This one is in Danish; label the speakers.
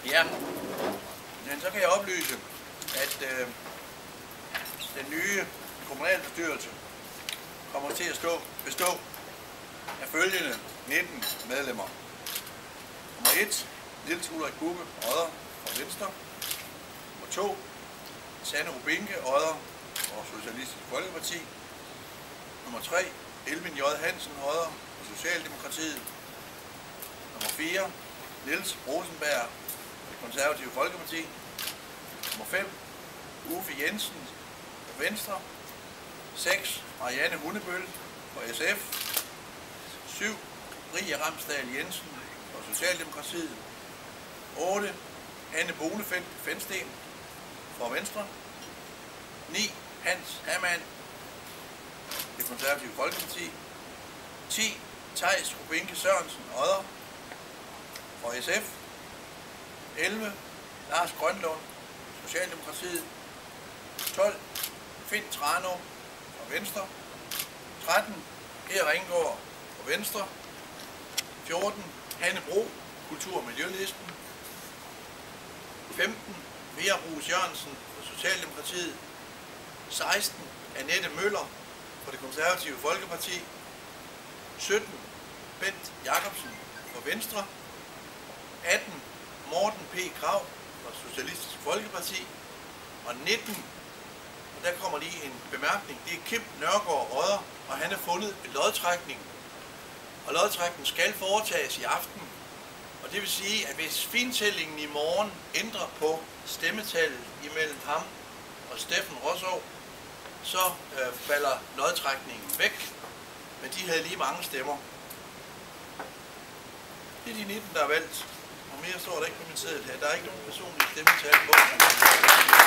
Speaker 1: Ja, men så kan jeg oplyse, at den nye kommunalbestyrelse kommer til at bestå af følgende 19 medlemmer. Nummer 1, Niels Ulrik Bugge Odder fra Venstre. Nummer 2, Sanne Rubinke Odder fra Socialistisk Folkeparti. Nummer 3, Elvin J. Hansen Odder fra Socialdemokratiet. Nummer 4, Niels Rosenberg fra Det Konservative Folkeparti. Nummer 5, Uffe Jensen fra Venstre. 6, Marianne Hundebøl fra SF. 7, Rie Ramsdal Jensen fra Socialdemokratiet. 8, Anne Bonefeldt Fensten fra Venstre. 9, Hans Hammann, Det Konservative Folkeparti. 10, Theis Rubinke Sørensen Odder fra SF. 11, Lars Grønlund, Socialdemokratiet. 12, Finn Tranum fra Venstre. 13, Erik Ringgaard fra Venstre. 14, Hanne Bro, Kultur- og Miljølisten. 15, Vera Bruus Jørgensen fra Socialdemokratiet. 16, Annette Møller fra Det Konservative Folkeparti. 17, Bent Jacobsen fra Venstre. 18, Morten P. Krav fra Socialistisk Folkeparti. Og 19, og der kommer lige en bemærkning, det er Kim Nørgaard Odder, og han har fundet en lodtrækning. Og lodtrækningen skal foretages i aften. Og det vil sige, at hvis fintællingen i morgen ændrer på stemmetallet imellem ham og Steffen Rosov, så falder lodtrækningen væk. Men de havde lige mange stemmer. Det er de 19, der er valgt. Og mere står der ikke på min seddel her. Der er ikke nogen personlige stemmetal på.